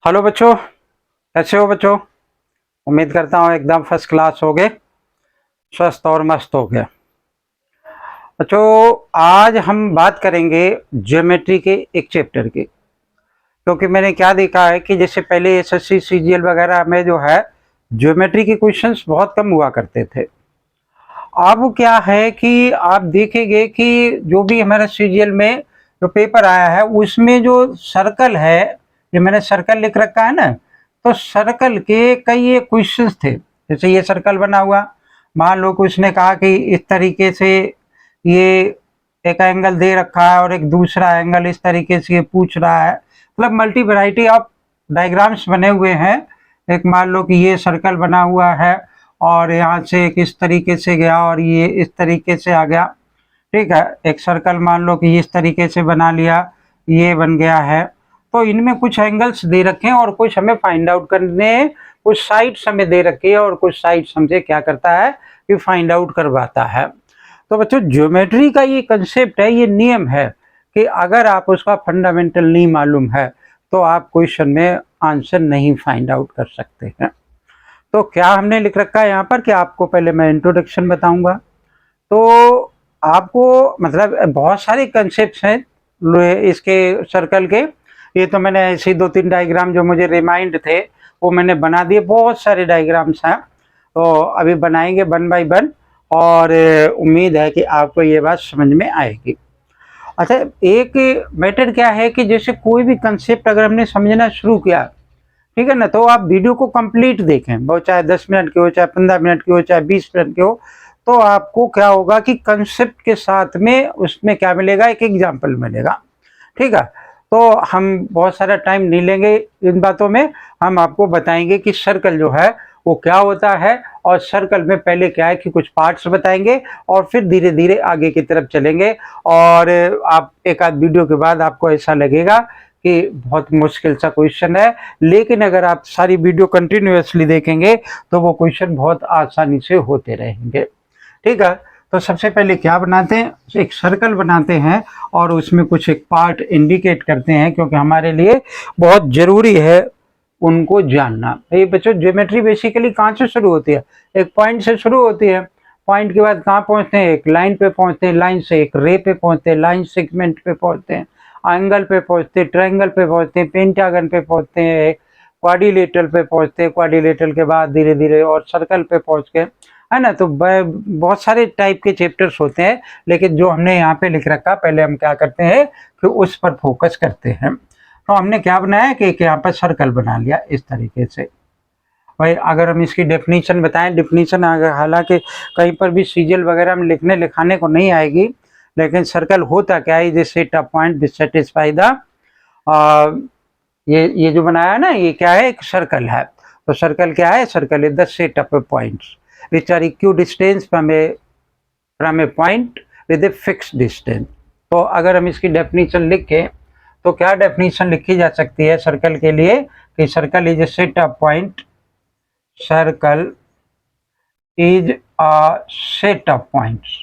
Hello बच्चों, कैसे हो बच्चों। उम्मीद करता हूँ एकदम फर्स्ट क्लास हो गए, स्वस्थ और मस्त हो गए। बच्चों, आज हम बात करेंगे ज्योमेट्री के एक चैप्टर की। क्योंकि मैंने क्या देखा है कि जैसे पहले एसएससी सीजीएल वगैरह में जो है ज्योमेट्री के क्वेश्चंस बहुत कम हुआ करते थे। अब क्या है कि आप देखेंगे कि जो भी हमारा सीजीएल में जो पेपर आया है उसमें जो सर्कल है, ये मैंने सर्कल लिख रखा है ना, तो सर्कल के कई ये क्वेश्चंस थे। जैसे ये सर्कल बना हुआ, मान लो कि उसने कहा कि इस तरीके से ये एक एंगल दे रखा है और एक दूसरा एंगल इस तरीके से ये पूछ रहा है। मतलब मल्टी वैरायटी ऑफ डायग्राम्स बने हुए हैं। एक मान लो कि ये सर्कल बना हुआ है और यहाँ से एक इस तरीके से गया और ये इस तरीके से आ गया। ठीक है, एक सर्कल मान लो कि इस तरीके से बना लिया, ये बन गया है। तो इनमें कुछ एंगल्स दे रखे हैं और कुछ हमें फाइंड आउट करने हैं। कुछ साइड्स हमें दे रखी है और कुछ साइड्स हमसे क्या करता है कि फाइंड आउट करवाता है। तो बच्चों, ज्योमेट्री का ये कंसेप्ट है, ये नियम है कि अगर आप उसका फंडामेंटल नहीं मालूम है तो आप क्वेश्चन में आंसर नहीं फाइंड आउट कर सकते हैं। तो क्या हमने लिख रखा है यहाँ पर कि आपको पहले मैं इंट्रोडक्शन बताऊंगा। तो आपको मतलब बहुत सारे कंसेप्ट हैं इसके सर्कल के। ये तो मैंने ऐसे दो तीन डायग्राम जो मुझे रिमाइंड थे वो मैंने बना दिए। बहुत सारे डायग्राम्स हैं, तो अभी बनाएंगे वन बाय वन और उम्मीद है कि आपको ये बात समझ में आएगी। अच्छा, एक मैटर क्या है कि जैसे कोई भी कंसेप्ट अगर हमने समझना शुरू किया, ठीक है ना, तो आप वीडियो को कंप्लीट देखें, वो चाहे 10 मिनट की हो, चाहे 15 मिनट की हो, चाहे 20 मिनट की हो। तो आपको क्या होगा कि कंसेप्ट के साथ में उसमें क्या मिलेगा, एक एग्जाम्पल मिलेगा। ठीक है, तो हम बहुत सारा टाइम नहीं लेंगे इन बातों में। हम आपको बताएंगे कि सर्कल जो है वो क्या होता है और सर्कल में पहले क्या है कि कुछ पार्ट्स बताएंगे और फिर धीरे धीरे आगे की तरफ चलेंगे। और आप एक आध वीडियो के बाद आपको ऐसा लगेगा कि बहुत मुश्किल सा क्वेश्चन है, लेकिन अगर आप सारी वीडियो कंटिन्यूअसली देखेंगे तो वो क्वेश्चन बहुत आसानी से होते रहेंगे। ठीक है, तो सबसे पहले क्या बनाते हैं, एक सर्कल बनाते हैं और उसमें कुछ एक पार्ट इंडिकेट करते हैं, क्योंकि हमारे लिए बहुत जरूरी है उनको जानना। ये बच्चों, ज्योमेट्री बेसिकली कहाँ से शुरू होती है, एक पॉइंट से शुरू होती है। पॉइंट के बाद कहाँ पहुंचते हैं, एक लाइन पे पहुंचते हैं, लाइन से एक रे पे पहुंचते हैं, लाइन सेगमेंट पे पहुंचते हैं, एंगल पे पहुंचते हैं, ट्रायंगल पे पहुंचते हैं, पेंटागन पे पहुंचते हैं, क्वाड्रिलेटरल पे पहुंचते हैं, क्वाड्रिलेटरल के बाद धीरे धीरे और सर्कल पे पहुंच के, है ना। तो बहुत सारे टाइप के चैप्टर्स होते हैं, लेकिन जो हमने यहाँ पे लिख रखा, पहले हम क्या करते हैं कि उस पर फोकस करते हैं। तो हमने क्या बनाया कि यहाँ पर सर्कल बना लिया इस तरीके से। भाई अगर हम इसकी डेफिनेशन बताएं, डेफिनेशन अगर हालांकि कहीं पर भी सीरियल वगैरह में लिखने लिखाने को नहीं आएगी, लेकिन सर्कल होता क्या है, जैसे set of point which satisfy the, ये जो बनाया है ना, ये क्या है, एक सर्कल है। तो सर्कल क्या है, circle is the set of points which are equidistance from a point with a fix distance. तो अगर हम इसकी डेफिनेशन लिखें तो क्या डेफिनेशन लिखी जा सकती है सर्कल के लिए कि circle is a set of point, circle is a set of points.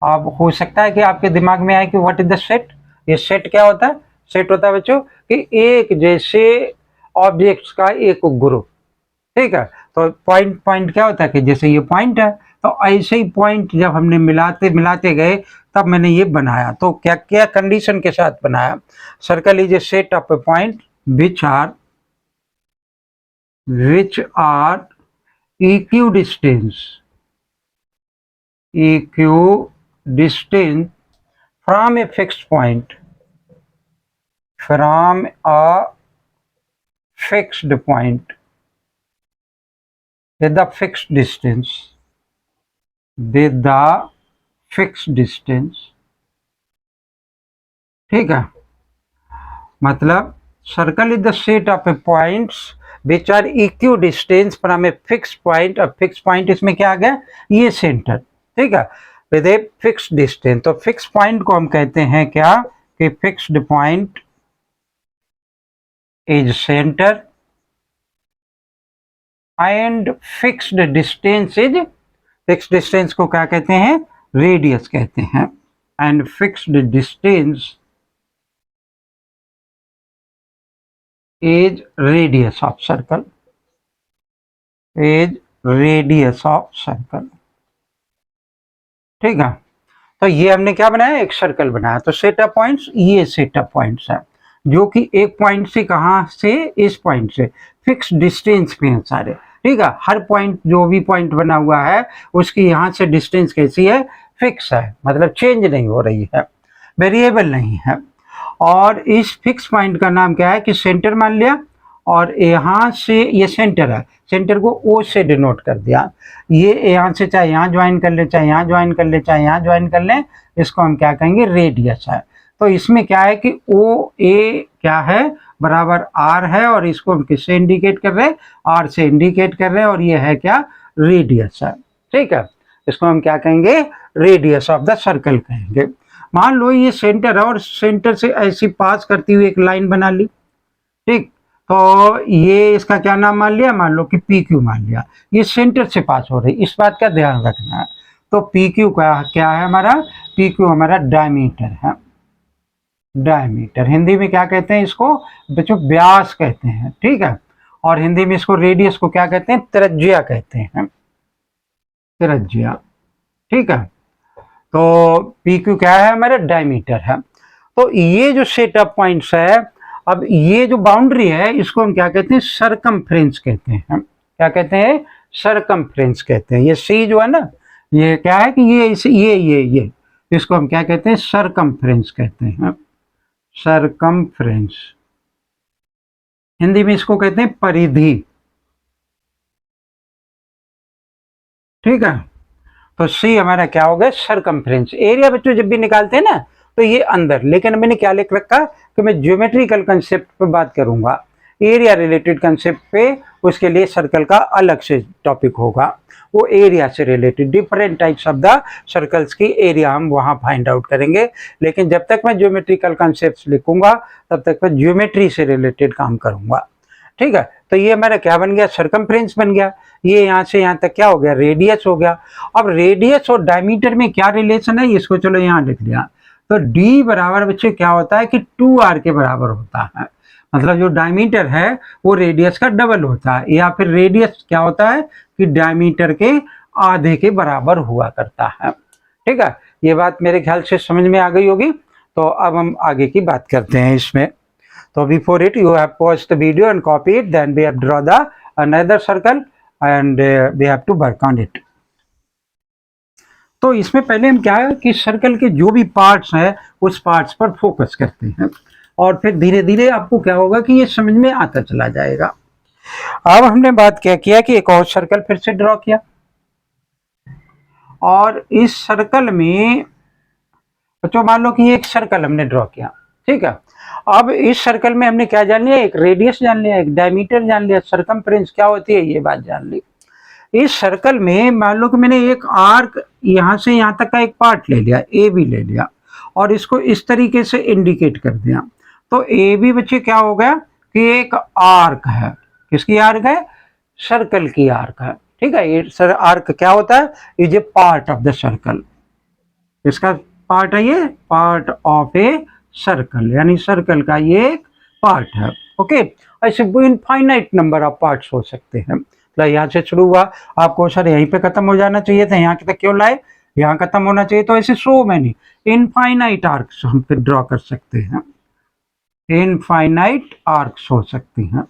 अब हो सकता है कि आपके दिमाग में आए कि व्हाट इज द सेट। ये सेट क्या होता है, सेट होता है बच्चों कि एक जैसे ऑब्जेक्ट्स का एक ग्रुप। ठीक है, तो पॉइंट पॉइंट क्या होता है कि जैसे ये पॉइंट है, तो ऐसे ही पॉइंट जब हमने मिलाते मिलाते गए तब मैंने ये बनाया। तो क्या क्या कंडीशन के साथ बनाया, circle is a set of a point which are equidistance from a fixed point, from a fixed point with the fixed distance, with the fixed distance। ठीक है, मतलब circle is the set of a points which are equidistance from a fix point. अब fix point इसमें क्या आ गया, ये centre. ठीक है, विद ए फिक्स डिस्टेंस। तो फिक्स पॉइंट को हम कहते हैं क्या कि fixed point is centre and fixed distance is, fixed distance को क्या कहते हैं, रेडियस कहते हैं। And fixed distance is radius of circle, is radius of circle। ठीक है, तो ये हमने क्या बनाया, एक सर्कल बनाया। तो सेट ऑफ पॉइंट्स, ये सेट ऑफ पॉइंट्स है जो कि एक पॉइंट से कहाँ से, इस पॉइंट से फिक्स डिस्टेंस पे हैं सारे। ठीक है, हर पॉइंट जो भी पॉइंट बना हुआ है उसकी यहाँ से डिस्टेंस कैसी है, फिक्स है, मतलब चेंज नहीं हो रही है, वेरिएबल नहीं है। और इस फिक्स पॉइंट का नाम क्या है कि सेंटर मान लिया, और यहाँ से ये सेंटर है, सेंटर को ओ से डिनोट कर दिया। ये यहाँ से चाहे यहाँ ज्वाइन कर ले, चाहे यहाँ ज्वाइन कर ले, चाहे यहाँ ज्वाइन कर ले, इसको हम क्या कहेंगे, रेडियस है। तो इसमें क्या है कि ओ ए क्या है, बराबर आर है, और इसको हम किससे इंडिकेट कर रहे हैं, आर से इंडिकेट कर रहे हैं, और ये है क्या, रेडियस है। ठीक है, इसको हम क्या कहेंगे, रेडियस ऑफ द सर्कल कहेंगे। मान लो ये सेंटर है और सेंटर से ऐसी पास करती हुई एक लाइन बना ली। ठीक, तो ये इसका क्या नाम मान लिया, मान लो कि पी क्यू मान लिया, ये सेंटर से पास हो रही, इस बात का ध्यान रखना है। तो पी क्यू का क्या है हमारा, पी क्यू हमारा डायमीटर है। डायमीटर हिंदी में क्या कहते हैं, इसको बच्चों व्यास कहते हैं। ठीक है, और हिंदी में इसको रेडियस को क्या कहते हैं, त्रिज्या कहते हैं, त्रिज्या। ठीक है, तो पी क्यू क्या है, हमारा डायमीटर है। तो ये जो सेट ऑफ पॉइंट्स है, अब ये जो बाउंड्री है इसको हम क्या कहते हैं, सरकमफ्रेंस कहते हैं। क्या कहते हैं, सरकमफ्रेंस कहते हैं। ये सी जो है ना, ये क्या है कि ये इसको हम क्या कहते हैं, सरकमफ्रेंस कहते हैं। सरकमफ्रेंस हिंदी में इसको कहते हैं परिधि। ठीक है, तो सी हमारा क्या हो गया, सरकमफ्रेंस। एरिया बच्चों जब भी निकालते हैं ना तो ये अंदर, लेकिन मैंने क्या लिख रखा कि मैं ज्योमेट्रिकल कंसेप्ट पे बात करूंगा, एरिया रिलेटेड कंसेप्ट पे, उसके लिए सर्कल का अलग से टॉपिक होगा, वो एरिया से related different types of the circles की एरिया हम वहाँ फाइंड आउट करेंगे। लेकिन जब तक मैं ज्योमेट्रिकल कंसेप्ट लिखूंगा तब तक मैं ज्योमेट्री से रिलेटेड काम करूंगा। ठीक है, तो ये हमारा क्या बन गया, सरकमफ्रेंस बन गया। ये यहाँ से यहाँ तक क्या हो गया, रेडियस हो गया। अब रेडियस और डायमीटर में क्या रिलेशन है, इसको चलो यहाँ लिख लिया। तो डी बराबर बच्चे क्या होता है कि 2r के बराबर होता है, मतलब जो डायमीटर है वो रेडियस का डबल होता है, या फिर रेडियस क्या होता है कि डायमीटर के आधे के बराबर हुआ करता है। ठीक है, ये बात मेरे ख्याल से समझ में आ गई होगी। तो अब हम आगे की बात करते हैं इसमें। So before it, you have paused the video and copy it. Then we have draw the another circle and we have to work on it. तो इसमें पहले हम क्या है कि सर्कल के जो भी पार्ट्स हैं उस पार्ट्स पर फोकस करते हैं, और फिर धीरे धीरे आपको क्या होगा कि ये समझ में आता चला जाएगा। अब हमने बात क्या किया कि एक और सर्कल फिर से ड्रॉ किया, और इस सर्कल में बच्चों मान लो कि एक सर्कल हमने ड्रॉ किया। ठीक है, अब इस सर्कल में हमने क्या जान लिया, एक रेडियस जान लिया, एक डायमीटर जान लिया, सरकमफ्रेंस क्या होती है ये बात जान ली। इस सर्कल में मान लो कि मैंने एक आर्क यहाँ से यहाँ तक का एक पार्ट ले लिया, ए बी ले लिया, और इसको इस तरीके से इंडिकेट कर दिया। तो ए बी बच्चे क्या हो गया कि एक आर्क है, किसकी आर्क है, सर्कल की आर्क है। ठीक है, ये आर्क क्या होता है, is a part of the circle, इसका पार्ट है, ये पार्ट ऑफ ए सर्कल, यानी सर्कल का ये एक पार्ट है। ओके, ऐसे इनफाइनाइट नंबर ऑफ पार्ट्स हो सकते हैं। मतलब यहाँ से शुरू हुआ, आपको सर यहीं पे खत्म हो जाना चाहिए था, यहाँ तक क्यों लाए, यहाँ खत्म होना चाहिए। तो ऐसे सो मैनी इनफाइनाइट आर्क्स हम फिर ड्रॉ कर सकते हैं, इनफाइनाइट आर्क्स हो सकते हैं।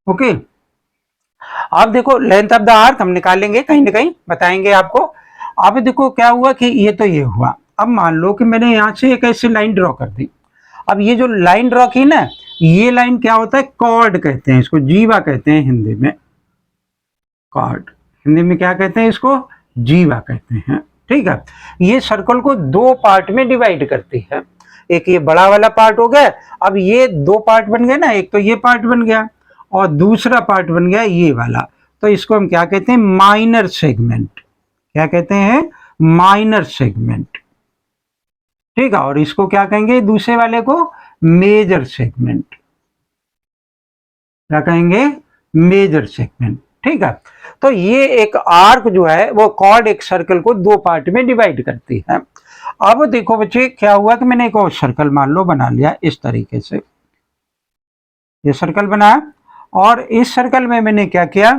ओके, अब देखो लेंथ ऑफ द आर्क हम निकालेंगे, कहीं ना कहीं बताएंगे आपको। अब देखो क्या हुआ कि ये तो ये हुआ। अब मान लो कि मैंने यहाँ से एक ऐसी लाइन ड्रॉ कर दी। अब ये जो लाइन ड्रॉ की ना, ये लाइन क्या होता है, कॉर्ड कहते हैं इसको, जीवा कहते हैं हिंदी में, कॉर्ड हिंदी में क्या कहते हैं इसको, जीवा कहते हैं। ठीक है, ये सर्कल को दो पार्ट में डिवाइड करती है। एक ये बड़ा वाला पार्ट हो गया, अब ये दो पार्ट बन गए ना, एक तो ये पार्ट बन गया और दूसरा पार्ट बन गया ये वाला। तो इसको हम क्या कहते हैं, माइनर सेगमेंट। क्या कहते हैं, माइनर सेगमेंट। ठीक है, और इसको क्या कहेंगे, दूसरे वाले को मेजर सेगमेंट। क्या कहेंगे, मेजर सेगमेंट। ठीक है, तो ये एक आर्क जो है वो कॉर्ड एक सर्कल को दो पार्ट में डिवाइड करती है। अब देखो बच्चे क्या हुआ कि मैंने एक और सर्कल मान लो बना लिया इस तरीके से। ये सर्कल बनाया और इस सर्कल में मैंने क्या किया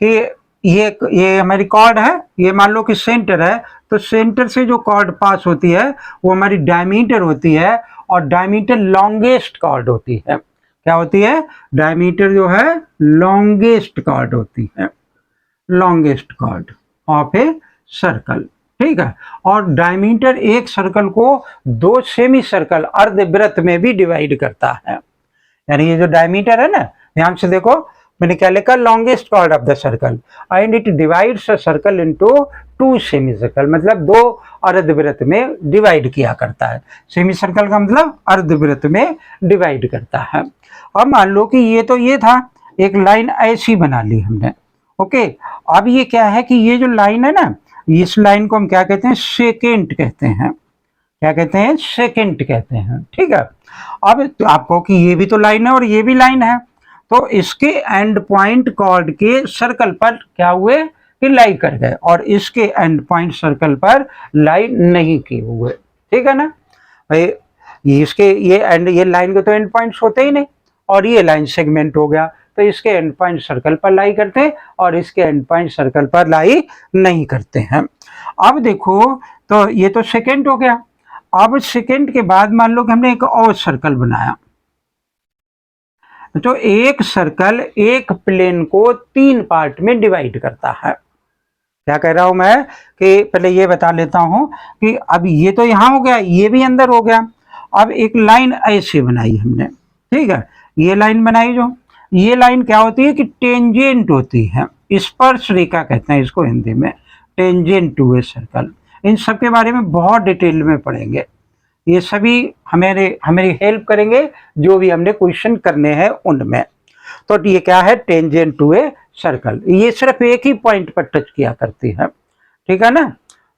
कि ये हमारी कॉर्ड है, ये मान लो कि सेंटर है, तो सेंटर से जो कॉर्ड पास होती है वो हमारी डायमीटर होती है, और डायमीटर लॉन्गेस्ट कॉर्ड होती है। क्या होती है? डायमीटर जो है लॉन्गेस्ट कॉर्ड होती है, longest chord of a circle. ठीक है, और डायमीटर एक सर्कल को दो सेमी सर्कल अर्धवृत्त में भी डिवाइड करता है। यानी ये जो डायमीटर है ना, ध्यान से देखो, मैंने क्या लिखा? Longest chord of the circle and it divides a circle into two semi circle, मतलब दो अर्धवृत्त में डिवाइड किया करता है। सेमी सर्कल का मतलब अर्धवृत्त में डिवाइड करता है। अब मान लो कि ये था, एक लाइन ऐसी बना ली हमने। ओके, अब ये क्या है कि ये जो लाइन है ना, इस लाइन को हम क्या कहते हैं? सेकेंड कहते हैं। क्या कहते हैं? सेकेंड कहते हैं। ठीक है, अब तो आपको कि ये भी तो लाइन है और ये भी लाइन है, तो इसके एंड पॉइंट कॉर्ड के सर्कल पर क्या हुए कि लाई कर गए, और इसके एंड पॉइंट सर्कल पर लाई नहीं किए हुए। ठीक है ना भाई, ये लाइन के तो एंड पॉइंट्स होते ही नहीं, और ये लाइन सेगमेंट हो गया, तो इसके एंड पॉइंट सर्कल पर लाई करते हैं और इसके एंड पॉइंट सर्कल पर लाई नहीं करते हैं। अब देखो, तो ये तो सेकेंड हो गया। अब सेकेंड के बाद मान लो कि हमने एक और सर्कल बनाया, तो एक सर्कल एक प्लेन को तीन पार्ट में डिवाइड करता है। क्या कह रहा हूं मैं कि पहले ये बता लेता हूं कि अब ये तो यहां हो गया, ये भी अंदर हो गया। अब एक लाइन ऐसे बनाई हमने, ठीक है, ये लाइन बनाई, जो ये लाइन क्या होती है कि टेंजेंट होती है, स्पर्श रेखा कहते हैं इसको हिंदी में, टेंजेंट टू ए सर्कल। इन सब के बारे में बहुत डिटेल में पढ़ेंगे, ये सभी हमेरी हेल्प करेंगे जो भी हमने क्वेश्चन करने हैं उनमें। तो ये क्या है? टेंजेंट टू ए सर्कल, ये सिर्फ एक ही पॉइंट पर टच किया करती है। ठीक है ना?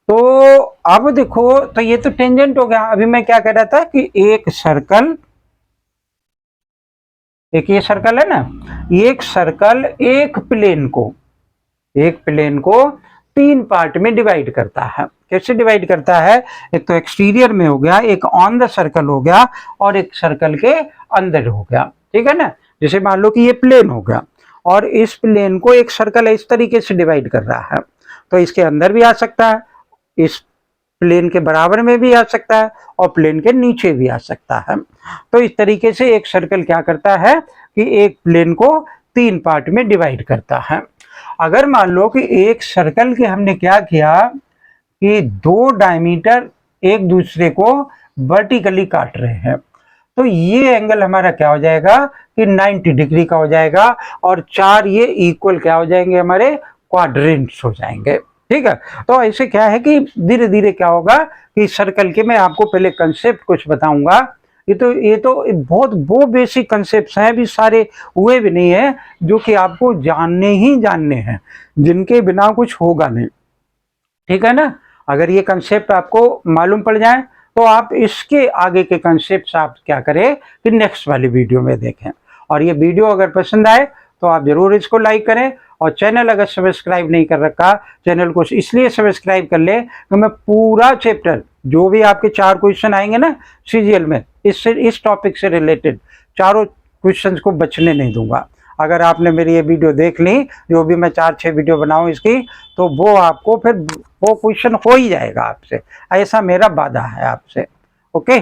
तो अब देखो, तो ये तो टेंजेंट हो गया। अभी मैं क्या कह रहा था कि एक सर्कल, एक ये सर्कल है ना, एक सर्कल एक प्लेन को तीन पार्ट में डिवाइड करता है। कैसे डिवाइड करता है? एक तो एक्सटीरियर में हो गया, एक ऑन द सर्कल हो गया, और एक सर्कल के अंदर हो गया। ठीक है ना? जैसे मान लो कि ये प्लेन हो गया और इस प्लेन को एक सर्कल इस तरीके से डिवाइड कर रहा है, तो इसके अंदर भी आ सकता है, इस प्लेन के बराबर में भी आ सकता है, और प्लेन के नीचे भी आ सकता है। तो इस तरीके से एक सर्कल क्या करता है कि एक प्लेन को तीन पार्ट में डिवाइड करता है। अगर मान लो कि एक सर्कल के हमने क्या किया कि दो डायमीटर एक दूसरे को वर्टिकली काट रहे हैं, तो ये एंगल हमारा क्या हो जाएगा कि 90 डिग्री का हो जाएगा, और चार ये इक्वल क्या हो जाएंगे? हमारे क्वाड्रेंट्स हो जाएंगे। ठीक है, तो ऐसे क्या है कि धीरे धीरे क्या होगा कि सर्कल के, मैं आपको पहले कंसेप्ट कुछ बताऊंगा। ये तो बहुत वो बेसिक कंसेप्ट हैं, अभी सारे हुए भी नहीं है, जो कि आपको जानने हैं, जिनके बिना कुछ होगा नहीं। ठीक है ना? अगर ये कंसेप्ट आपको मालूम पड़ जाए तो आप इसके आगे के कंसेप्ट आप क्या करें कि नेक्स्ट वाली वीडियो में देखें। और ये वीडियो अगर पसंद आए तो आप जरूर इसको लाइक करें, और चैनल अगर सब्सक्राइब नहीं कर रखा, चैनल को इसलिए सब्सक्राइब कर ले कि मैं पूरा चैप्टर, जो भी आपके 4 क्वेश्चन आएंगे ना सीजीएल में, इस टॉपिक से रिलेटेड चारों क्वेश्चन को बचने नहीं दूंगा। अगर आपने मेरी ये वीडियो देख ली, जो भी मैं 4-6 वीडियो बनाऊं इसकी, तो वो आपको फिर वो क्वेश्चन हो ही जाएगा आपसे, ऐसा मेरा वादा है आपसे। ओके।